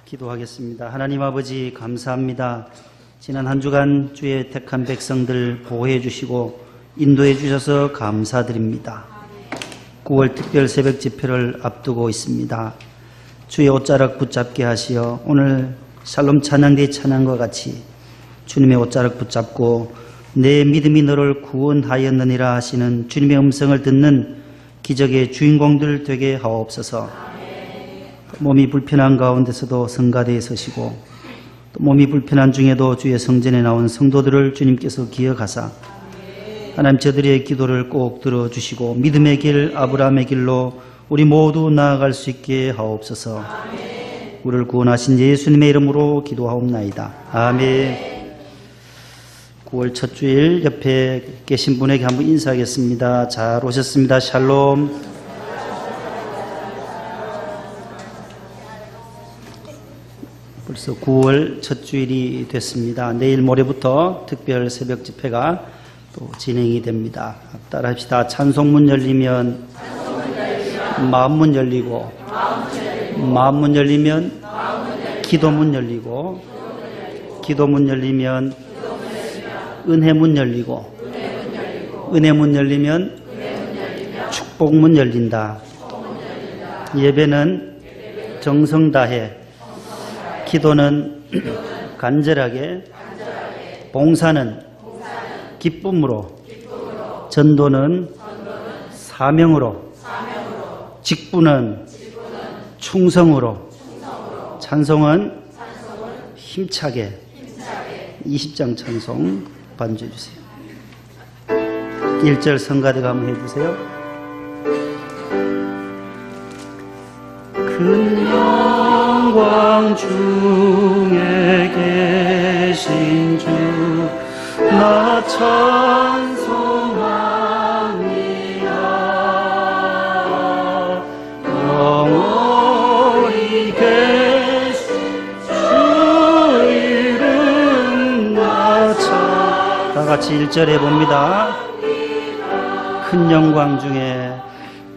기도하겠습니다. 하나님 아버지 감사합니다. 지난 한 주간 주의 택한 백성들 보호해 주시고 인도해 주셔서 감사드립니다. 9월 특별 새벽 집회를 앞두고 있습니다. 주의 옷자락 붙잡게 하시어 오늘 샬롬 찬양대의 찬양과 같이 주님의 옷자락 붙잡고 내 믿음이 너를 구원하였느니라 하시는 주님의 음성을 듣는 기적의 주인공들 되게 하옵소서. 몸이 불편한 가운데서도 성가대에 서시고 또 몸이 불편한 중에도 주의 성전에 나온 성도들을 주님께서 기억하사 하나님 저들의 기도를 꼭 들어주시고 믿음의 길 아브라함의 길로 우리 모두 나아갈 수 있게 하옵소서. 우리를 구원하신 예수님의 이름으로 기도하옵나이다. 아멘. 9월 첫 주일 옆에 계신 분에게 한번 인사하겠습니다. 잘 오셨습니다. 샬롬. 벌써 9월 첫 주일이 됐습니다. 내일 모레부터 특별 새벽 집회가 또 진행이 됩니다. 따라합시다. 찬송문 열리면 마음문 열리고, 마음문 열리면 기도문 열리고, 기도문 열리면 은혜문 열리고, 은혜문 열리면 축복문 열린다. 예배는 정성 다해, 기도는 간절하게, 봉사는 기쁨으로, 전도는 사명으로, 직분은 충성으로, 찬송은 힘차게. 20장 찬송 반주해 주세요. 1절 성가대가 한번 해주세요. 큰 영광 중에 계신 주 나 찬송합니다. 영원히 계신 주 이름 나 찬송합니다. 다 같이 1절 해봅니다. 큰 영광 중에,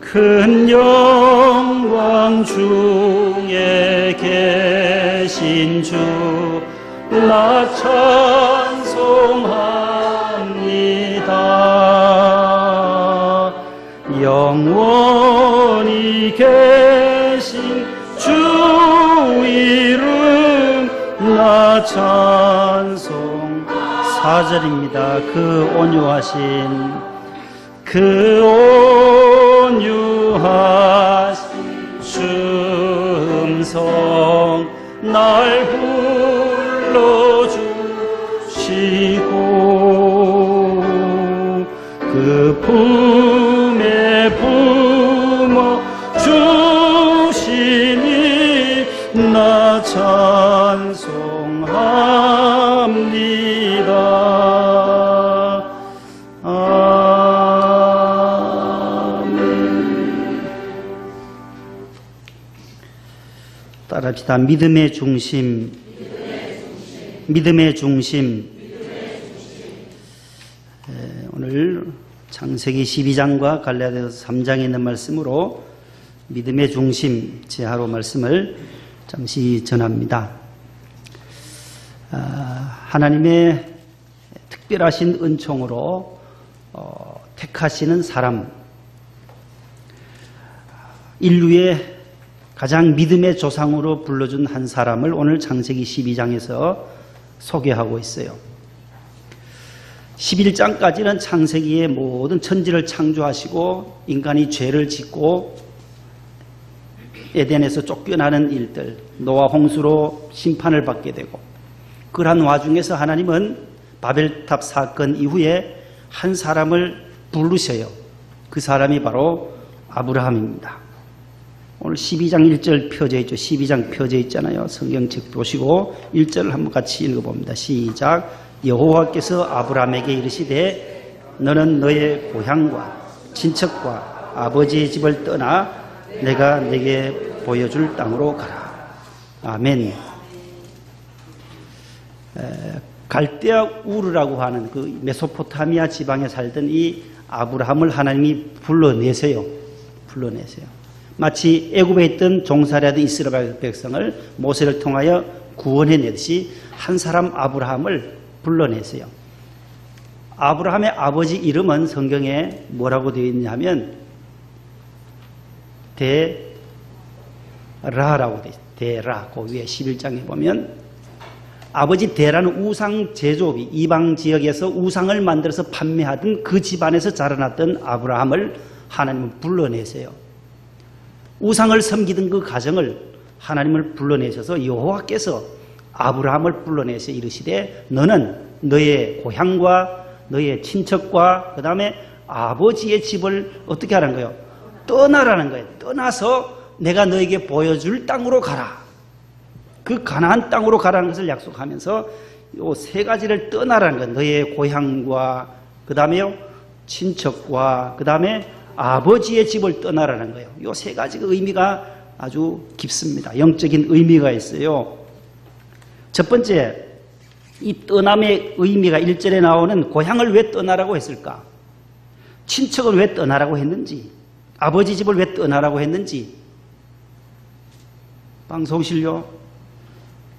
큰 영광 중에 계신 주 나 찬송합니다. 영원히 계신 주 이름 나 찬송. 4절입니다. 그 온유하신, 그 온유하신 음성 날 불러주시고 그 품에 품어주시니 나 찬송합니다. 따라합시다. 믿음의 중심, 믿음의 중심. 오늘 창세기 12장과 갈라디아서 3장에 있는 말씀으로 믿음의 중심 제하로 말씀을 잠시 전합니다. 하나님의 특별하신 은총으로 택하시는 사람, 인류의 가장 믿음의 조상으로 불러준 한 사람을 오늘 창세기 12장에서 소개하고 있어요. 11장까지는 창세기의 모든 천지를 창조하시고 인간이 죄를 짓고 에덴에서 쫓겨나는 일들, 노아 홍수로 심판을 받게 되고, 그러한 와중에서 하나님은 바벨탑 사건 이후에 한 사람을 부르셔요. 그 사람이 바로 아브라함입니다. 오늘 12장 1절 펴져 있죠. 12장 펴져 있잖아요. 성경책 보시고 1절을 한번 같이 읽어봅니다. 시작. 여호와께서 아브라함에게 이르시되 너는 너의 고향과 친척과 아버지의 집을 떠나 내가 내게 보여줄 땅으로 가라. 아멘. 갈대아 우르라고 하는 그 메소포타미아 지방에 살던 이 아브라함을 하나님이 불러내세요. 마치 애굽에 있던 종살이하던 이스라엘 백성을 모세를 통하여 구원해내듯이 한 사람 아브라함을 불러내세요. 아브라함의 아버지 이름은 성경에 뭐라고 되어 있냐면 데라라고 되어 있어요. 데라. 그 위에 11장에 보면 아버지 데라는 우상 제조업이 이방 지역에서 우상을 만들어서 판매하던 그 집안에서 자라났던 아브라함을 하나님은 불러내세요. 우상을 섬기던 그 가정을 하나님을 불러내셔서 여호와께서 아브라함을 불러내서 이르시되 너는 너의 고향과 너의 친척과 그 다음에 아버지의 집을 어떻게 하라는 거예요? 떠나라는 거예요. 떠나서 내가 너에게 보여줄 땅으로 가라. 그 가나안 땅으로 가라는 것을 약속하면서 이 세 가지를 떠나라는 거예요. 너의 고향과 그 다음에요 친척과 그 다음에 아버지의 집을 떠나라는 거예요. 이 세 가지가 의미가 아주 깊습니다. 영적인 의미가 있어요. 첫 번째, 이 떠남의 의미가 1절에 나오는 고향을 왜 떠나라고 했을까? 친척을 왜 떠나라고 했는지, 아버지 집을 왜 떠나라고 했는지. 방송실요.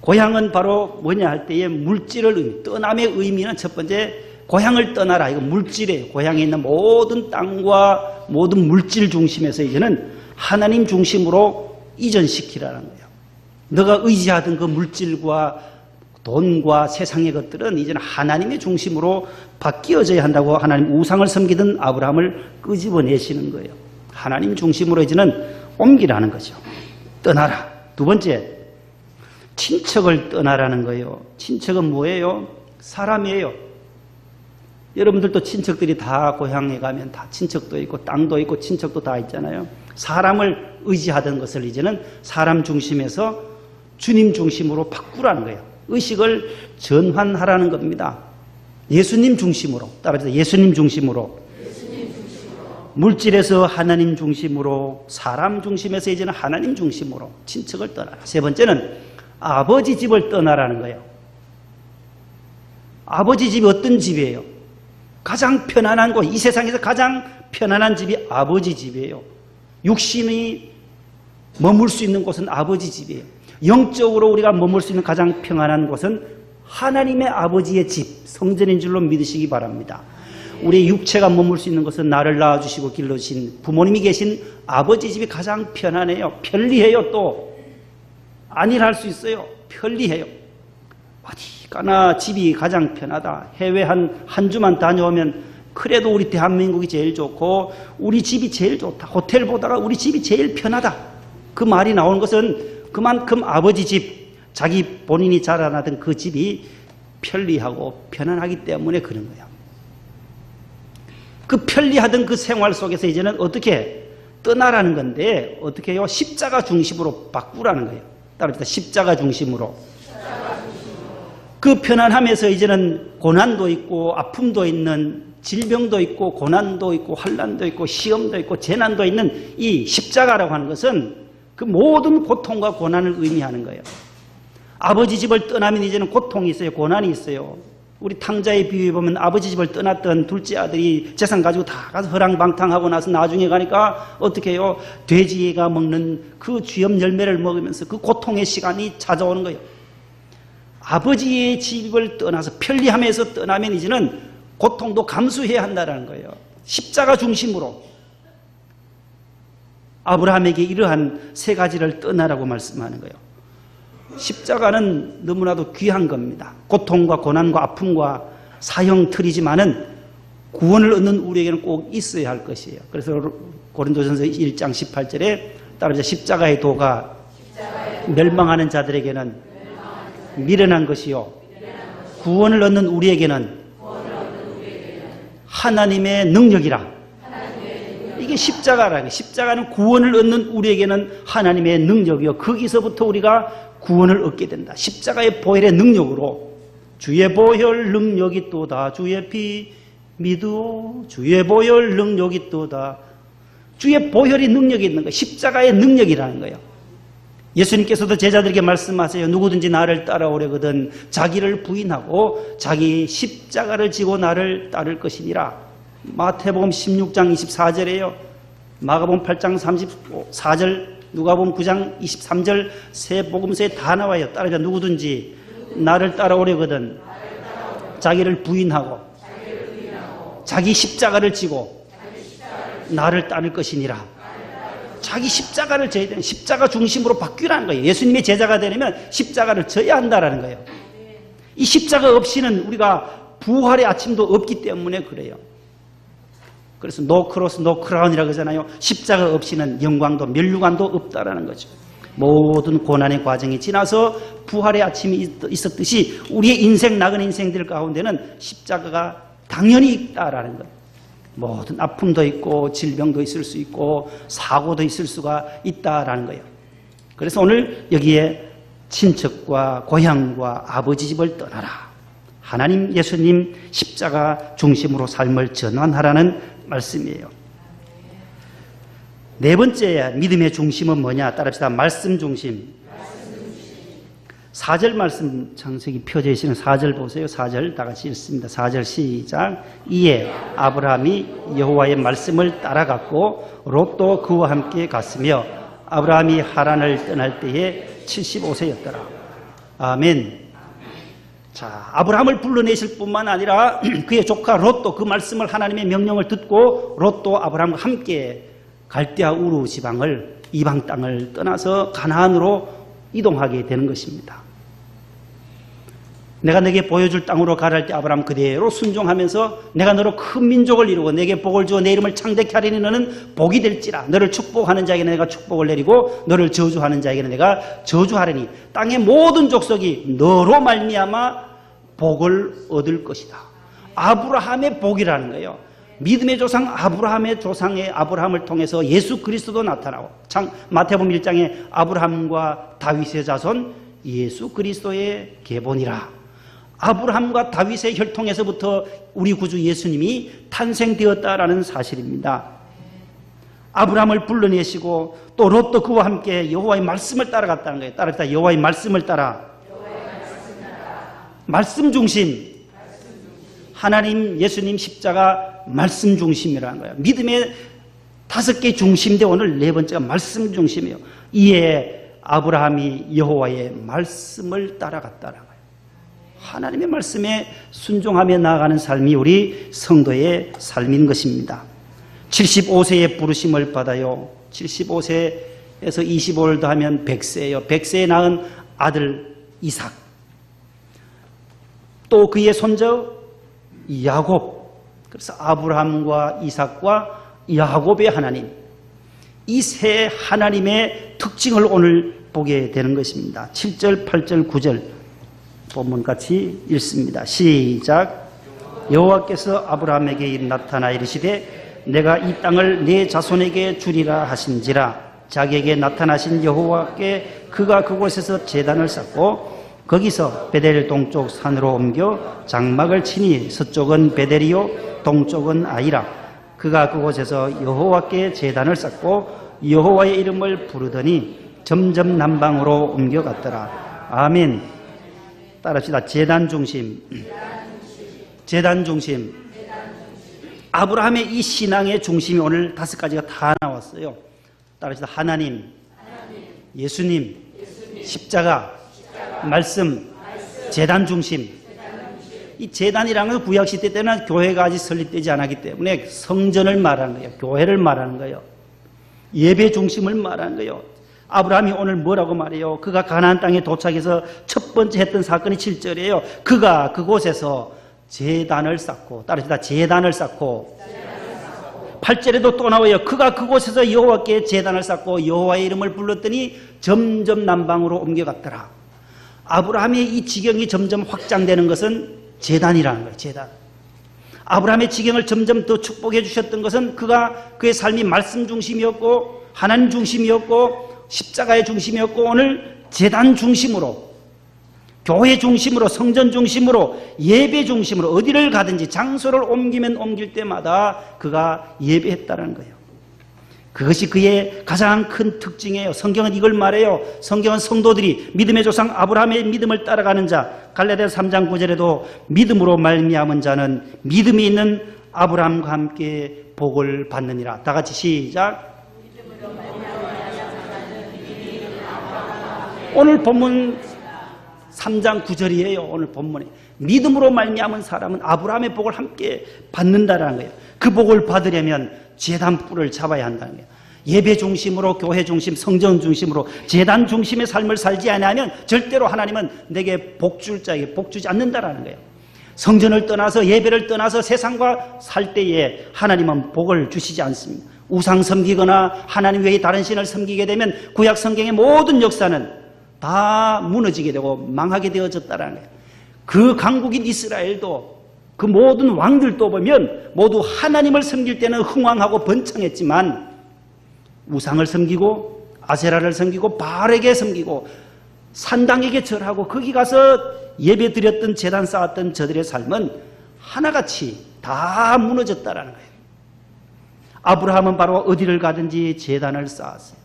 고향은 바로 뭐냐 할 때에 물질을 떠남의 의미는 첫 번째 고향을 떠나라. 이거 물질이에요. 고향에 있는 모든 땅과 모든 물질 중심에서 이제는 하나님 중심으로 이전시키라는 거예요. 너가 의지하던 그 물질과 돈과 세상의 것들은 이제는 하나님의 중심으로 바뀌어져야 한다고 하나님 우상을 섬기던 아브라함을 끄집어내시는 거예요. 하나님 중심으로 이제는 옮기라는 거죠. 떠나라. 두 번째, 친척을 떠나라는 거예요. 친척은 뭐예요? 사람이에요. 여러분들도 친척들이 다 고향에 가면 다 친척도 있고 땅도 있고 친척도 다 있잖아요. 사람을 의지하던 것을 이제는 사람 중심에서 주님 중심으로 바꾸라는 거예요. 의식을 전환하라는 겁니다. 예수님 중심으로. 따라서 예수님 중심으로. 물질에서 하나님 중심으로, 사람 중심에서 이제는 하나님 중심으로 친척을 떠나라. 세 번째는 아버지 집을 떠나라는 거예요. 아버지 집이 어떤 집이에요? 가장 편안한 곳, 이 세상에서 가장 편안한 집이 아버지 집이에요. 육신이 머물 수 있는 곳은 아버지 집이에요. 영적으로 우리가 머물 수 있는 가장 평안한 곳은 하나님의 아버지의 집, 성전인 줄로 믿으시기 바랍니다. 우리 육체가 머물 수 있는 것은 나를 낳아주시고 길러주신 부모님이 계신 아버지 집이 가장 편안해요. 편리해요. 또 안일할 수 있어요. 편리해요. 어디 가나 집이 가장 편하다. 해외 한 주만 다녀오면 그래도 우리 대한민국이 제일 좋고 우리 집이 제일 좋다. 호텔 보다가 우리 집이 제일 편하다. 그 말이 나오는 것은 그만큼 아버지 집, 자기 본인이 자라나던 그 집이 편리하고 편안하기 때문에 그런 거예요. 그 편리하던 그 생활 속에서 이제는 어떻게 떠나라는 건데 어떻게 해요? 십자가 중심으로 바꾸라는 거예요. 따라합시다. 십자가 중심으로. 그 편안함에서 이제는 고난도 있고 아픔도 있는 질병도 있고 고난도 있고 환난도 있고 시험도 있고 재난도 있는 이 십자가라고 하는 것은 그 모든 고통과 고난을 의미하는 거예요. 아버지 집을 떠나면 이제는 고통이 있어요. 고난이 있어요. 우리 탕자의 비유에 보면 아버지 집을 떠났던 둘째 아들이 재산 가지고 다 가서 허랑방탕하고 나서 나중에 가니까 어떻게 해요? 돼지가 먹는 그 쥐염 열매를 먹으면서 그 고통의 시간이 찾아오는 거예요. 아버지의 집을 떠나서 편리함에서 떠나면 이제는 고통도 감수해야 한다는 거예요. 십자가 중심으로 아브라함에게 이러한 세 가지를 떠나라고 말씀하는 거예요. 십자가는 너무나도 귀한 겁니다. 고통과 고난과 아픔과 사형틀이지만은 구원을 얻는 우리에게는 꼭 있어야 할 것이에요. 그래서 고린도전서 1장 18절에 따라서 십자가의 도가 멸망하는 자들에게는 미련한 것이요 구원을 얻는 우리에게는 하나님의 능력이라. 이게 십자가라는 거예요. 십자가는 구원을 얻는 우리에게는 하나님의 능력이요 거기서부터 우리가 구원을 얻게 된다. 십자가의 보혈의 능력으로 주의 보혈 능력이 또다. 주의 피 믿으오. 주의 보혈 능력이 또다. 주의 보혈이 능력이 있는 거예요. 십자가의 능력이라는 거예요. 예수님께서도 제자들에게 말씀하세요. 누구든지 나를 따라오려거든 자기를 부인하고 자기 십자가를 지고 나를 따를 것이니라. 마태복음 16장 24절에요. 마가복음 8장 34절, 누가복음 9장 23절 세 복음서에 다 나와요. 따라서 누구든지 나를 따라오려거든 자기를 부인하고 자기 십자가를 지고 나를 따를 것이니라. 자기 십자가를 져야 되는, 십자가 중심으로 바뀌라는 거예요. 예수님의 제자가 되려면 십자가를 져야 한다는 거예요. 이 십자가 없이는 우리가 부활의 아침도 없기 때문에 그래요. 그래서 노 크로스 노 크라운이라고 하잖아요. 십자가 없이는 영광도 면류관도 없다라는 거죠. 모든 고난의 과정이 지나서 부활의 아침이 있었듯이 우리의 인생, 나그네 인생들 가운데는 십자가가 당연히 있다라는 거예요. 모든 아픔도 있고 질병도 있을 수 있고 사고도 있을 수가 있다라는 거예요. 그래서 오늘 여기에 친척과 고향과 아버지 집을 떠나라. 하나님, 예수님 십자가 중심으로 삶을 전환하라는 말씀이에요. 네 번째 믿음의 중심은 뭐냐? 따라합시다. 말씀 중심. 4절 말씀 창세기 펴져 있으면 4절 보세요. 4절 다 같이 읽습니다. 4절 시작. 이에 아브라함이 여호와의 말씀을 따라갔고 롯도 그와 함께 갔으며 아브라함이 하란을 떠날 때에 75세였더라. 아멘. 자, 아브라함을 불러내실 뿐만 아니라 그의 조카 롯도 그 말씀을, 하나님의 명령을 듣고 롯도 아브라함과 함께 갈대아 우르 지방을, 이방 땅을 떠나서 가나안으로 이동하게 되는 것입니다. 내가 내게 보여줄 땅으로 가라 할 때 아브라함 그대로 순종하면서 내가 너로 큰 민족을 이루고 내게 복을 주어 내 이름을 창대케 하리니 너는 복이 될지라. 너를 축복하는 자에게는 내가 축복을 내리고 너를 저주하는 자에게는 내가 저주하리니 땅의 모든 족속이 너로 말미암아 복을 얻을 것이다. 아브라함의 복이라는 거예요. 믿음의 조상 아브라함의 조상의 아브라함을 통해서 예수 그리스도도 나타나고, 마태복음 1장에 아브라함과 다윗의 자손 예수 그리스도의 계본이라. 아브라함과 다윗의 혈통에서부터 우리 구주 예수님이 탄생되었다라는 사실입니다. 아브라함을 불러내시고 또 롯도 그와 함께 여호와의 말씀을 따라갔다는 거예요. 따라합시다. 여호와의 말씀을 따라. 말씀 중심. 하나님, 예수님 십자가 말씀 중심이라는 거예요. 믿음의 5개 중심인데 오늘 네 번째가 말씀 중심이에요. 이에 아브라함이 여호와의 말씀을 따라갔다는 거예요. 하나님의 말씀에 순종하며 나아가는 삶이 우리 성도의 삶인 것입니다. 75세의 부르심을 받아요. 75세에서 25를 더하면 100세예요. 100세에 낳은 아들 이삭, 또 그의 손자 야곱. 그래서 아브라함과 이삭과 야곱의 하나님, 이 세 하나님의 특징을 오늘 보게 되는 것입니다. 7절, 8절, 9절 본문 같이 읽습니다. 시작. 여호와께서 아브라함에게 나타나 이르시되 내가 이 땅을 네 자손에게 주리라 하신지라. 자기에게 나타나신 여호와께 그가 그곳에서 제단을 쌓고 거기서 베델 동쪽 산으로 옮겨 장막을 치니 서쪽은 베델이요 동쪽은 아이라. 그가 그곳에서 여호와께 제단을 쌓고 여호와의 이름을 부르더니 점점 남방으로 옮겨갔더라. 아멘. 따라합시다. 제단 중심. 제단 중심. 아브라함의 이 신앙의 중심이 오늘 5가지가 다 나왔어요. 따라합시다. 하나님, 예수님, 십자가, 말씀, 제단 중심. 이 제단이라는 건 구약시대 때는 교회가 아직 설립되지 않았기 때문에 성전을 말하는 거예요. 교회를 말하는 거예요. 예배 중심을 말하는 거예요. 아브라함이 오늘 뭐라고 말해요? 그가 가나안 땅에 도착해서 첫 번째 했던 사건이 7절이에요. 그가 그곳에서 제단을 쌓고, 따라합시다. 제단을 쌓고. 8절에도 또 나와요. 그가 그곳에서 여호와께 제단을 쌓고 여호와의 이름을 불렀더니 점점 남방으로 옮겨갔더라. 아브라함의 이 지경이 점점 확장되는 것은 제단이라는 거예요. 제단. 아브라함의 지경을 점점 더 축복해 주셨던 것은 그가 그의 삶이 말씀 중심이었고 하나님 중심이었고 십자가의 중심이었고 오늘 제단 중심으로, 교회 중심으로, 성전 중심으로, 예배 중심으로 어디를 가든지 장소를 옮기면 옮길 때마다 그가 예배했다는 거예요. 그것이 그의 가장 큰 특징이에요. 성경은 이걸 말해요. 성경은 성도들이 믿음의 조상 아브라함의 믿음을 따라가는 자, 갈라디아서 3장 9절에도 믿음으로 말미암은 자는 믿음이 있는 아브라함과 함께 복을 받느니라. 다 같이 시작. 오늘 본문 3장 9절이에요. 오늘 본문에 믿음으로 말미암은 사람은 아브라함의 복을 함께 받는다라는 거예요. 그 복을 받으려면 제단 뿔을 잡아야 한다는 거예요. 예배 중심으로, 교회 중심, 성전 중심으로 제단 중심의 삶을 살지 않으면 절대로 하나님은 내게 복 줄 자에게 복 주지 않는다라는 거예요. 성전을 떠나서 예배를 떠나서 세상과 살 때에 하나님은 복을 주시지 않습니다. 우상 섬기거나 하나님 외에 다른 신을 섬기게 되면 구약 성경의 모든 역사는 다 무너지게 되고 망하게 되어졌다라는 거예요. 그 강국인 이스라엘도 그 모든 왕들도 보면 모두 하나님을 섬길 때는 흥왕하고 번창했지만 우상을 섬기고 아세라를 섬기고 바알에게 섬기고 산당에게 절하고 거기 가서 예배 드렸던 제단 쌓았던 저들의 삶은 하나같이 다 무너졌다라는 거예요. 아브라함은 바로 어디를 가든지 제단을 쌓았어요.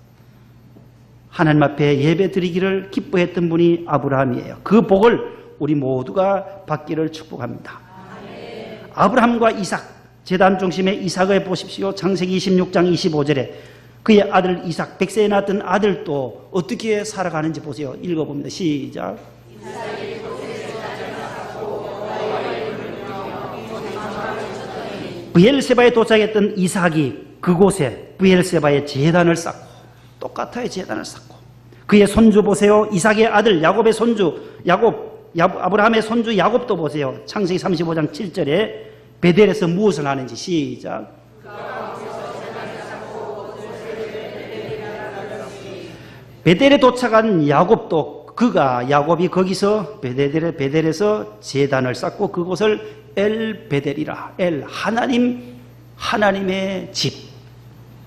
하나님 앞에 예배 드리기를 기뻐했던 분이 아브라함이에요. 그 복을 우리 모두가 받기를 축복합니다. 아브라함과 이삭, 제단 중심의 이삭을 보십시오. 창세기 26장 25절에 그의 아들 이삭, 100세에 낳았던 아들도 어떻게 살아가는지 보세요. 읽어봅니다. 시작. 브엘세바에 도착했던 이삭이 그곳에 브엘세바의 제단을 쌓고 똑같아요. 제단을 쌓고 그의 손주 보세요. 이삭의 아들 야곱의 손주 아브라함의 손주 야곱도 보세요. 창세기 35장 7절에 베델에서 무엇을 하는지 시작. 베델에 도착한 야곱도 야곱이 거기서 베델에서 제단을 쌓고 그곳을 엘 베델이라 하나님의 집.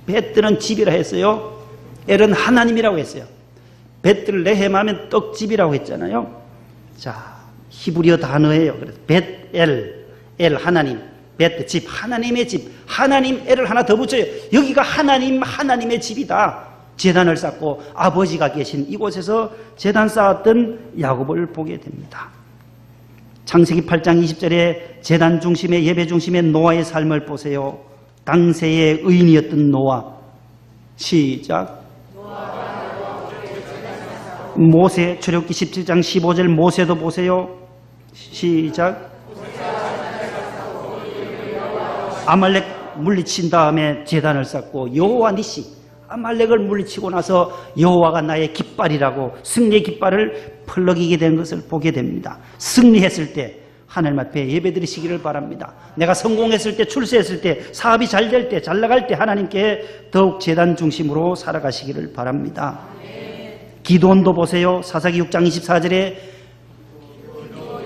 베들은 집이라 했어요. 엘은 하나님이라고 했어요. 베들레헴 하면 떡집이라고 했잖아요. 자, 히브리어 단어예요. 그래서 엘 하나님, 베트 집, 하나님의 집, 하나님 엘을 하나 더 붙여요. 여기가 하나님의 집이다. 제단을 쌓고 아버지가 계신 이곳에서 제단 쌓았던 야곱을 보게 됩니다. 창세기 8장 20절에 제단 중심의 예배 중심의 노아의 삶을 보세요. 당세의 의인이었던 노아. 시작. 모세, 출애굽기 17장 15절 모세도 보세요. 시작. 아말렉 물리친 다음에 제단을 쌓고 여호와 니시, 아말렉을 물리치고 나서 여호와가 나의 깃발이라고 승리의 깃발을 펄럭이게 된 것을 보게 됩니다. 승리했을 때 하나님 앞에 예배드리시기를 바랍니다. 내가 성공했을 때, 출세했을 때, 사업이 잘 될 때, 잘 나갈 때 하나님께 더욱 제단 중심으로 살아가시기를 바랍니다. 기드온도 보세요. 사사기 6장 24절에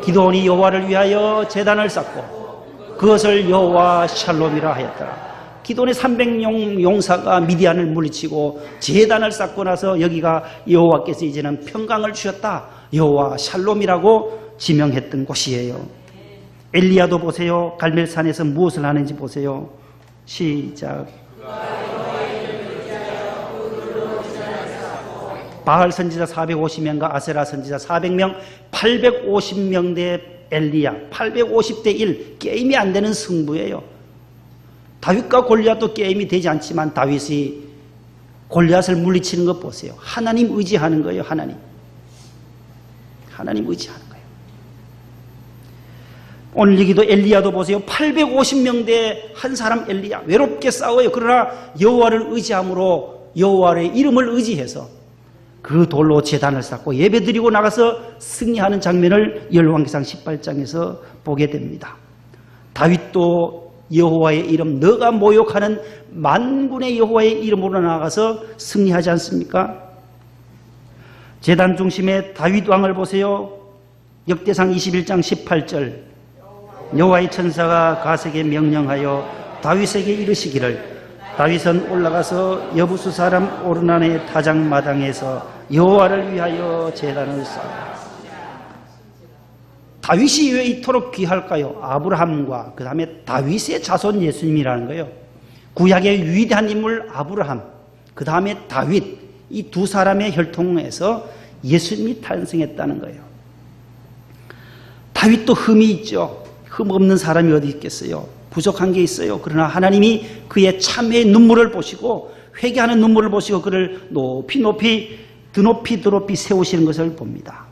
기드온이 여호와를 위하여 제단을 쌓고 그것을 여호와 샬롬이라 하였더라. 기드온의 300명 용사가 미디안을 물리치고 제단을 쌓고 나서 여기가 여호와께서 이제는 평강을 주셨다, 여호와 샬롬이라고 지명했던 곳이에요. 엘리야도 보세요. 갈멜산에서 무엇을 하는지 보세요. 시작. 바알 선지자 450명과 아세라 선지자 400명, 850명 대 엘리야, 850대 1, 게임이 안 되는 승부예요. 다윗과 골리앗도 게임이 되지 않지만 다윗이 골리앗을 물리치는 것 보세요. 하나님 의지하는 거예요. 하나님 의지하는 거예요. 오늘 여기도 엘리야도 보세요. 850명 대 한 사람 엘리야, 외롭게 싸워요. 그러나 여호와를 의지함으로 여호와의 이름을 의지해서 그 돌로 제단을 쌓고 예배드리고 나가서 승리하는 장면을 열왕기상 18장에서 보게 됩니다. 다윗도 여호와의 이름, 너가 모욕하는 만군의 여호와의 이름으로 나가서 승리하지 않습니까? 제단 중심의 다윗 왕을 보세요. 역대상 21장 18절 여호와의 천사가 가세에게 명령하여 다윗에게 이르시기를 다윗은 올라가서 여부수 사람 오르난의 타작마당에서 여호와를 위하여 제단을 쌓아. 다윗이 왜 이토록 귀할까요? 아브라함과 그 다음에 다윗의 자손 예수님이라는 거예요. 구약의 위대한 인물 아브라함, 그 다음에 다윗, 이 두 사람의 혈통에서 예수님이 탄생했다는 거예요. 다윗도 흠이 있죠. 흠 없는 사람이 어디 있겠어요? 부족한 게 있어요. 그러나 하나님이 그의 참회의 눈물을 보시고 회개하는 눈물을 보시고 그를 높이 높이 드높이 세우시는 것을 봅니다.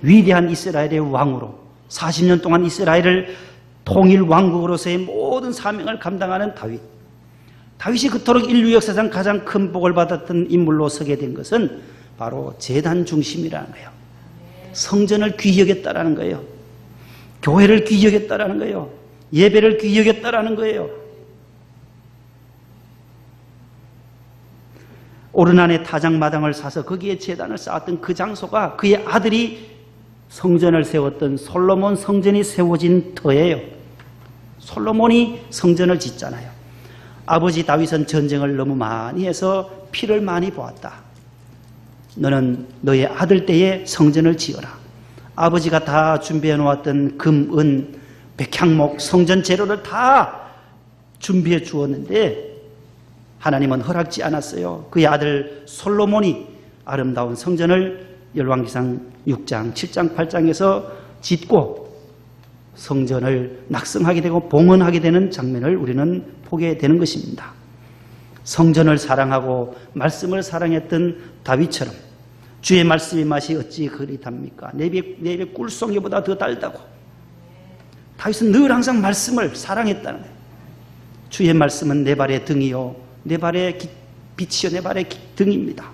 위대한 이스라엘의 왕으로 40년 동안 이스라엘을 통일 왕국으로서의 모든 사명을 감당하는 다윗. 다윗이 그토록 인류 역사상 가장 큰 복을 받았던 인물로 서게 된 것은 바로 제단 중심이라는 거예요. 성전을 귀히 여겼다라는 거예요. 교회를 귀히 여겼다라는 거예요. 예배를 귀히 여겼다라는 거예요. 오르난의 타작마당을 사서 거기에 제단을 쌓았던 그 장소가 그의 아들이 성전을 세웠던 솔로몬 성전이 세워진 터예요. 솔로몬이 성전을 짓잖아요. 아버지 다윗은 전쟁을 너무 많이 해서 피를 많이 보았다. 너는 너의 아들 때에 성전을 지어라. 아버지가 다 준비해 놓았던 금, 은, 백향목, 성전 재료를 다 준비해 주었는데 하나님은 허락지 않았어요. 그의 아들 솔로몬이 아름다운 성전을 열왕기상 6장, 7장, 8장에서 짓고 성전을 낙성하게 되고 봉헌하게 되는 장면을 우리는 보게 되는 것입니다. 성전을 사랑하고 말씀을 사랑했던 다윗처럼 주의 말씀의 맛이 어찌 그리 답니까? 내 입의 꿀송이보다 더 달다고. 다윗은 늘 항상 말씀을 사랑했다는 거예요. 주의 말씀은 내 발의 등이요 내 발의 빛이요 내 발의 등입니다.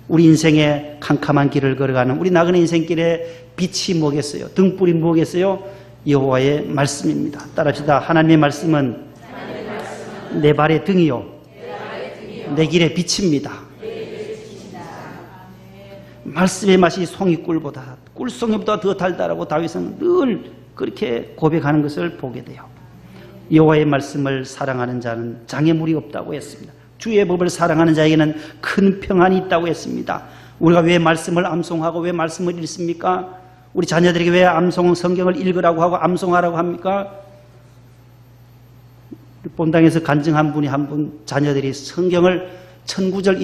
우리 인생의 캄캄한 길을 걸어가는 우리 나그네 인생길에 빛이 뭐겠어요? 등불이 뭐겠어요? 여호와의 말씀입니다. 따라합시다. 하나님의 말씀은 내 발의 등이요 내 길의 빛입니다. 말씀의 맛이 송이꿀보다 꿀송이보다 더 달다라고 다윗은 늘 그렇게 고백하는 것을 보게 돼요. 여호와의 말씀을 사랑하는 자는 장애물이 없다고 했습니다. 주의 법을 사랑하는 자에게는 큰 평안이 있다고 했습니다. 우리가 왜 말씀을 암송하고 왜 말씀을 읽습니까? 우리 자녀들에게 왜 성경을 읽으라고 하고 암송하라고 합니까? 본당에서 간증한 분이 한 분 자녀들이 성경을 1000구절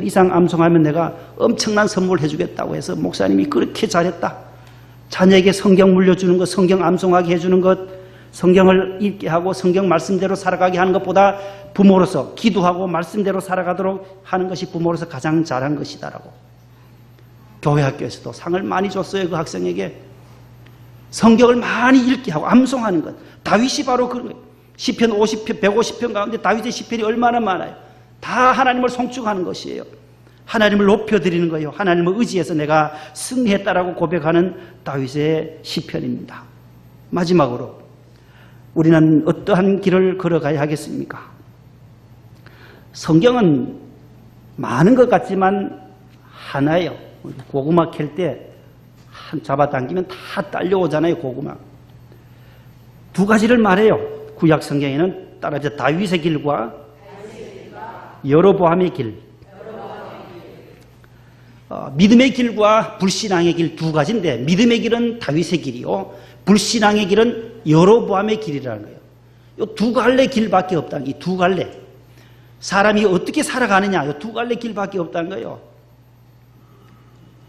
이상 암송하면 내가 엄청난 선물을 해주겠다고 해서 목사님이 그렇게 잘했다. 자녀에게 성경 물려주는 것, 성경 암송하게 해주는 것, 성경을 읽게 하고 성경 말씀대로 살아가게 하는 것보다 부모로서 기도하고 말씀대로 살아가도록 하는 것이 부모로서 가장 잘한 것이다라고. 교회 학교에서도 상을 많이 줬어요. 그 학생에게. 성경을 많이 읽게 하고 암송하는 것. 다윗이 바로 그런 거예요. 시편 50편, 150편 가운데 다윗의 시편이 얼마나 많아요. 다 하나님을 송축하는 것이에요. 하나님을 높여드리는 거예요. 하나님을 의지해서 내가 승리했다라고 고백하는 다윗의 시편입니다. 마지막으로 우리는 어떠한 길을 걸어가야 하겠습니까? 성경은 많은 것 같지만 하나예요. 고구마 캘 때 한 잡아당기면 다 딸려오잖아요. 고구마. 두 가지를 말해요. 구약 성경에는 따라서 다윗의 길과 여로보암의 길. 믿음의 길과 불신앙의 길 두 가지인데 믿음의 길은 다윗의 길이요. 불신앙의 길은 여로보암의 길이라는 거예요. 이 두 갈래 길밖에 없다는 거예요. 이 두 갈래. 사람이 어떻게 살아가느냐. 이 두 갈래 길밖에 없다는 거예요.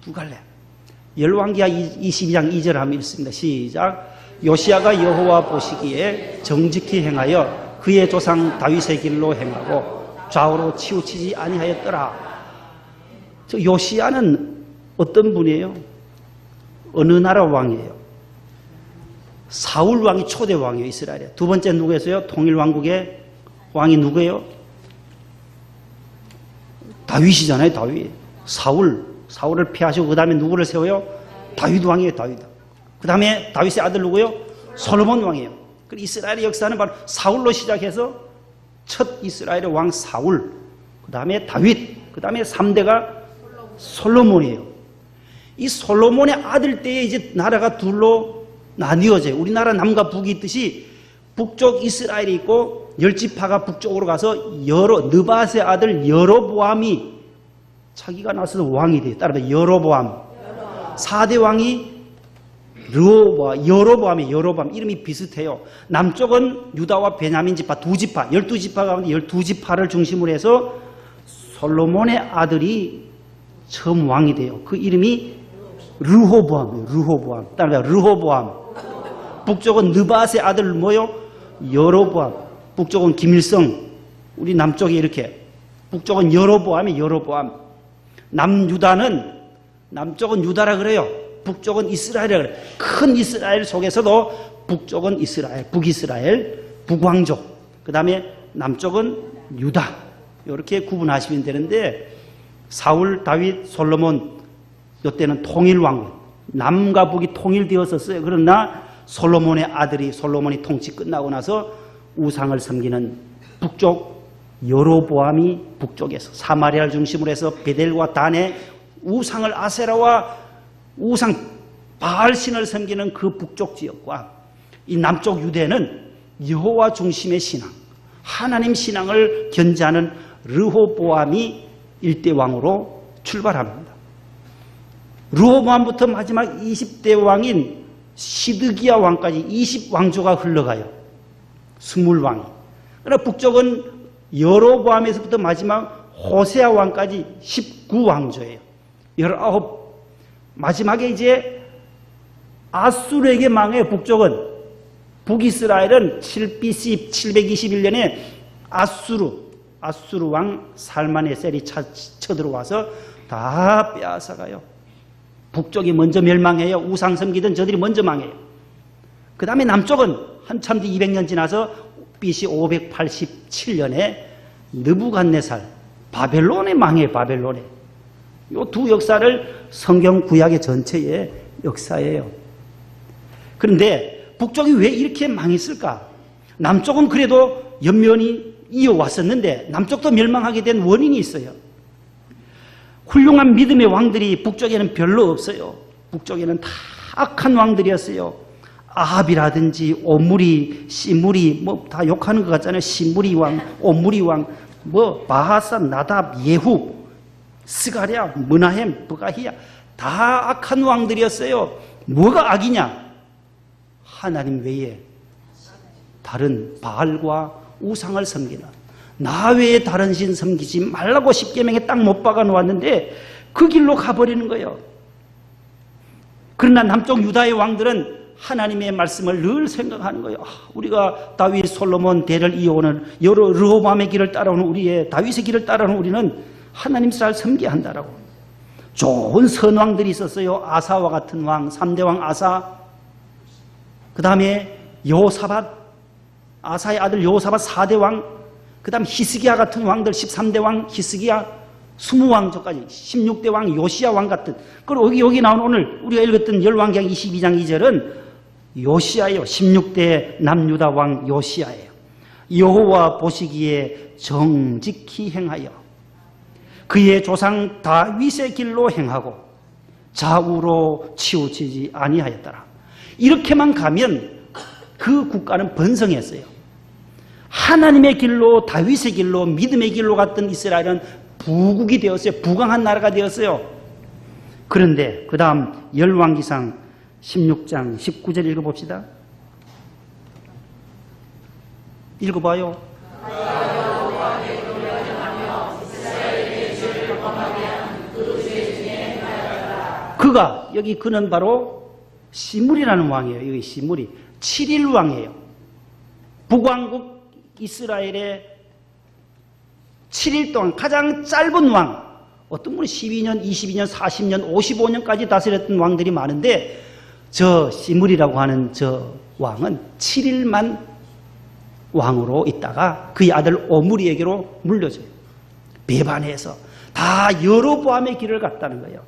두 갈래. 열왕기하 22장 2절 하면 읽습니다. 시작. 요시야가 여호와 보시기에 정직히 행하여 그의 조상 다윗의 길로 행하고 좌우로 치우치지 아니하였더라. 저 요시야는 어떤 분이에요? 어느 나라 왕이에요? 사울 왕이 초대 왕이에요. 이스라엘에. 두 번째 누구였어요? 통일왕국의 왕이 누구예요? 다윗이잖아요. 다윗. 사울을 피하시고 그 다음에 누구를 세워요? 다윗 왕이에요. 다윗. 그 다음에 다윗의 아들 누구예요? 솔로몬 왕이에요. 그리고 이스라엘의 역사는 바로 사울로 시작해서 첫 이스라엘의 왕 사울, 그 다음에 다윗, 그 다음에 3대가 솔로몬이에요. 이 솔로몬의 아들 때에 이제 나라가 둘로 나뉘어져요. 우리나라 남과 북이 있듯이 북쪽 이스라엘이 있고 10지파가 북쪽으로 가서 느밧의 아들 여로보암이 자기가 나서서 왕이 돼요. 따라서 여로보암. 4대 왕이 여로보암이 이름이 비슷해요. 남쪽은 유다와 베냐민 지파 2지파, 12지파 가운데 12지파를 중심으로 해서 솔로몬의 아들이 처음 왕이 돼요. 그 이름이 르호보암이에요. 르호보암. 따라서 르호보암. 북쪽은 느밧의 아들 뭐요? 여로보암. 북쪽은 김일성. 우리 남쪽이 이렇게 북쪽은 여로보암이 여로보암. 남쪽은 유다라 그래요. 북쪽은 이스라엘이라 그래요. 큰 이스라엘 속에서도 북쪽은 이스라엘, 북이스라엘, 북왕족. 그 다음에 남쪽은 유다. 이렇게 구분하시면 되는데, 사울, 다윗, 솔로몬, 이때는 통일왕, 남과 북이 통일되었었어요. 그러나 솔로몬의 아들이, 솔로몬이 통치 끝나고 나서 우상을 섬기는 북쪽 여로보암이 북쪽에서 사마리아를 중심으로 해서 베델과 단에 우상을, 아세라와 우상 바알신을 섬기는 그 북쪽 지역과 이 남쪽 유대는 여호와 중심의 신앙, 하나님 신앙을 견지하는 르호보암이 일대 왕으로 출발합니다. 르호보암부터 마지막 20대 왕인 시드기야 왕까지 20왕조가 흘러가요. 20왕이. 그러나 북쪽은 여로보암에서부터 마지막 호세아 왕까지 19왕조예요. 19. 마지막에 이제 아수르에게 망해요. 북쪽은. 북이스라엘은 7BC 721년에 아수르 왕 살마네셀이 쳐들어와서 다 빼앗아가요. 북쪽이 먼저 멸망해요. 우상 섬기던 저들이 먼저 망해요. 그 다음에 남쪽은 한참 뒤 200년 지나서 BC 587년에 느부갓네살 바벨론에 망해요. 바벨론에. 이 두 역사를 성경 구약의 전체의 역사예요. 그런데 북쪽이 왜 이렇게 망했을까? 남쪽은 그래도 연면이 이어왔었는데 남쪽도 멸망하게 된 원인이 있어요. 훌륭한 믿음의 왕들이 북쪽에는 별로 없어요. 북쪽에는 다 악한 왕들이었어요. 아합이라든지 오므리, 시므리, 뭐 다 욕하는 것 같잖아요. 시므리 왕, 오므리 왕, 뭐 바하사, 나답, 예후, 스가랴, 므나헴, 브가히야, 다 악한 왕들이었어요. 뭐가 악이냐? 하나님 외에 다른 바알과 우상을 섬기는, 나 외에 다른 신 섬기지 말라고 십계명에 딱 못 박아 놓았는데 그 길로 가버리는 거예요. 그러나 남쪽 유다의 왕들은 하나님의 말씀을 늘 생각하는 거예요. 우리가 다윗, 솔로몬 대를 이어오는 여러 르호보암의 길을 따라오는 우리의 다윗의 길을 따라오는 우리는 하나님 잘 섬겨야 한다라고. 좋은 선왕들이 있었어요. 아사와 같은 왕, 3대 왕 아사, 그 다음에 여호사밧, 아사의 아들 여호사밧 4대 왕, 그 다음 히스기야 같은 왕들 13대 왕 히스기야, 20왕조까지 16대 왕 요시야 왕 같은. 그리고 여기 나온 오늘 우리가 읽었던 열왕기하 22장 2절은 요시야예요. 16대 남유다 왕 요시야예요. 여호와 보시기에 정직히 행하여 그의 조상 다윗의 길로 행하고 좌우로 치우치지 아니하였더라. 이렇게만 가면 그 국가는 번성했어요. 하나님의 길로, 다윗의 길로, 믿음의 길로 갔던 이스라엘은 부국이 되었어요. 부강한 나라가 되었어요. 그런데 그 다음 열왕기상 16장 19절 읽어봅시다. 읽어봐요. 그가, 여기 그는 바로 시므리라는 왕이에요. 여기 시므리 7일 왕이에요. 북왕국 이스라엘의 7일 동안 가장 짧은 왕, 어떤 분이 12년, 22년, 40년, 55년까지 다스렸던 왕들이 많은데 저 시므리라고 하는 저 왕은 7일만 왕으로 있다가 그의 아들 오므리에게로 물려줘요. 배반해서 다 여로보암의 길을 갔다는 거예요.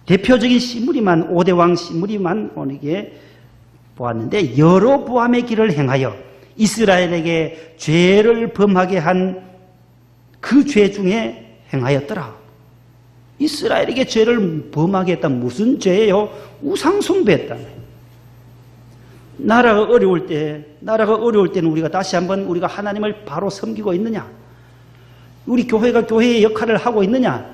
대표적인 시므리만, 5대 왕 시므리만 오늘게 보았는데 여로보암의 길을 행하여 이스라엘에게 죄를 범하게 한 그 죄 중에 행하였더라. 이스라엘에게 죄를 범하게 했다. 무슨 죄예요? 우상숭배했다는 거예요. 나라가 어려울 때는 우리가 다시 한번 우리가 하나님을 바로 섬기고 있느냐? 우리 교회가 교회의 역할을 하고 있느냐?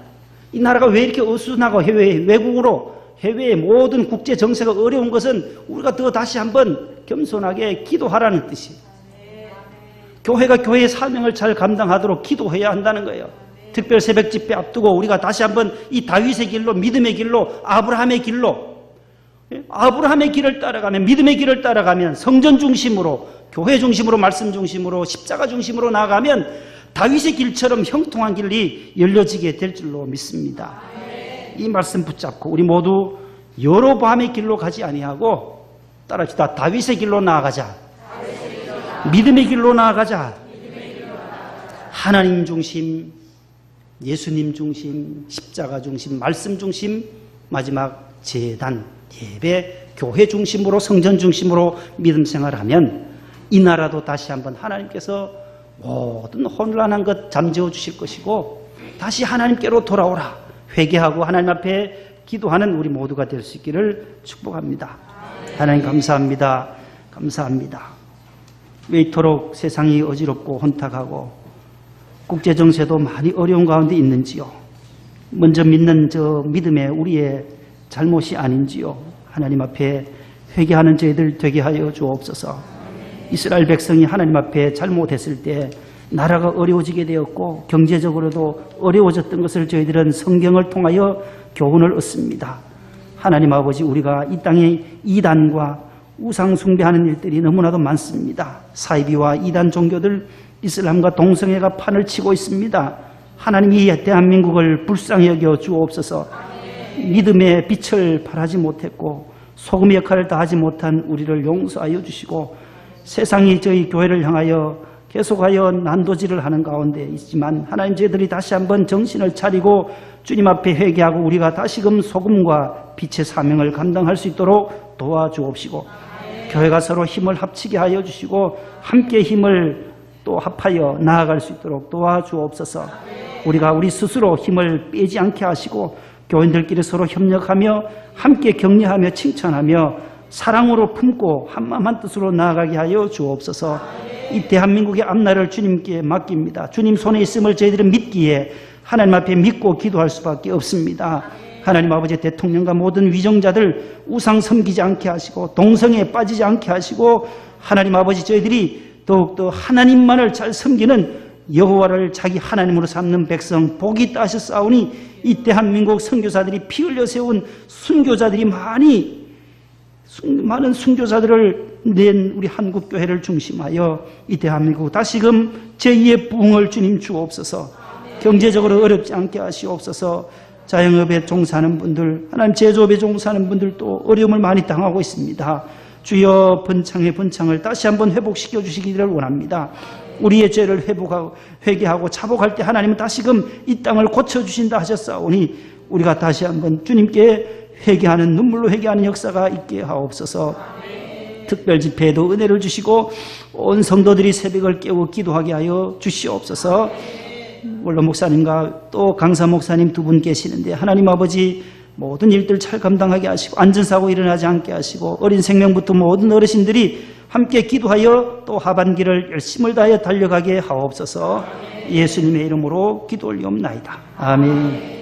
이 나라가 왜 이렇게 어수선하고 해외의 모든 국제 정세가 어려운 것은 우리가 더 다시 한번 겸손하게 기도하라는 뜻이. 교회가 교회의 사명을 잘 감당하도록 기도해야 한다는 거예요. 특별 새벽 집회 앞두고 우리가 다시 한번 이 다윗의 길로, 믿음의 길로, 아브라함의 길을 따라가면, 믿음의 길을 따라가면, 성전 중심으로, 교회 중심으로, 말씀 중심으로, 십자가 중심으로 나아가면 다윗의 길처럼 형통한 길이 열려지게 될 줄로 믿습니다. 이 말씀 붙잡고 우리 모두 여로보암의 길로 가지 아니하고 따라합시다. 다윗의 길로 나아가자. 믿음의 길로 나아가자. 하나님 중심, 예수님 중심, 십자가 중심, 말씀 중심, 마지막 제단, 예배, 교회 중심으로, 성전 중심으로 믿음 생활하면 이 나라도 다시 한번 하나님께서 모든 혼란한 것 잠재워 주실 것이고 다시 하나님께로 돌아오라 회개하고 하나님 앞에 기도하는 우리 모두가 될 수 있기를 축복합니다. 하나님 감사합니다. 감사합니다. 왜 이토록 세상이 어지럽고 혼탁하고 국제정세도 많이 어려운 가운데 있는지요. 먼저 믿는 저 믿음에 우리의 잘못이 아닌지요. 하나님 앞에 회개하는 저희들 되게 하여 주옵소서. 이스라엘 백성이 하나님 앞에 잘못했을 때 나라가 어려워지게 되었고 경제적으로도 어려워졌던 것을 저희들은 성경을 통하여 교훈을 얻습니다. 하나님 아버지, 우리가 이 땅에 이단과 우상 숭배하는 일들이 너무나도 많습니다. 사이비와 이단 종교들, 이슬람과 동성애가 판을 치고 있습니다. 하나님이 대한민국을 불쌍히 여겨 주옵소서. 믿음의 빛을 발하지 못했고 소금의 역할을 다하지 못한 우리를 용서하여 주시고 세상이 저희 교회를 향하여 계속하여 난도질을 하는 가운데 있지만 하나님, 저희들이 다시 한번 정신을 차리고 주님 앞에 회개하고 우리가 다시금 소금과 빛의 사명을 감당할 수 있도록 도와주옵시고 교회가 서로 힘을 합치게 하여 주시고 함께 힘을 또 합하여 나아갈 수 있도록 도와주옵소서. 우리가 우리 스스로 힘을 빼지 않게 하시고 교인들끼리 서로 협력하며 함께 격려하며 칭찬하며 사랑으로 품고 한마음 한뜻으로 나아가게 하여 주옵소서. 이 대한민국의 앞날을 주님께 맡깁니다. 주님 손에 있음을 저희들은 믿기에 하나님 앞에 믿고 기도할 수밖에 없습니다. 하나님 아버지, 대통령과 모든 위정자들 우상 섬기지 않게 하시고 동성애에 빠지지 않게 하시고 하나님 아버지, 저희들이 더욱더 하나님만을 잘 섬기는 여호와를 자기 하나님으로 삼는 백성 복이 있다 하셨사오니 이 대한민국 선교사들이 피 흘려 세운 순교자들이 많은 순교자들을 낸 우리 한국교회를 중심하여 이 대한민국 다시금 제2의 부흥을 주님 주옵소서. 경제적으로 어렵지 않게 하시옵소서. 자영업에 종사하는 분들, 하나님 제조업에 종사하는 분들도 어려움을 많이 당하고 있습니다. 주여, 번창의 번창을 다시 한번 회복시켜 주시기를 원합니다. 우리의 죄를 회개하고 자복할 때 하나님은 다시금 이 땅을 고쳐주신다 하셨사오니 우리가 다시 한번 주님께 회개하는, 눈물로 회개하는 역사가 있게 하옵소서. 특별 집회에도 은혜를 주시고 온 성도들이 새벽을 깨워 기도하게 하여 주시옵소서. 원로 목사님과 또 강사 목사님 두 분 계시는데 하나님 아버지, 모든 일들 잘 감당하게 하시고 안전사고 일어나지 않게 하시고 어린 생명부터 모든 어르신들이 함께 기도하여 또 하반기를 열심을 다하여 달려가게 하옵소서. 예수님의 이름으로 기도 올리옵나이다. 아멘.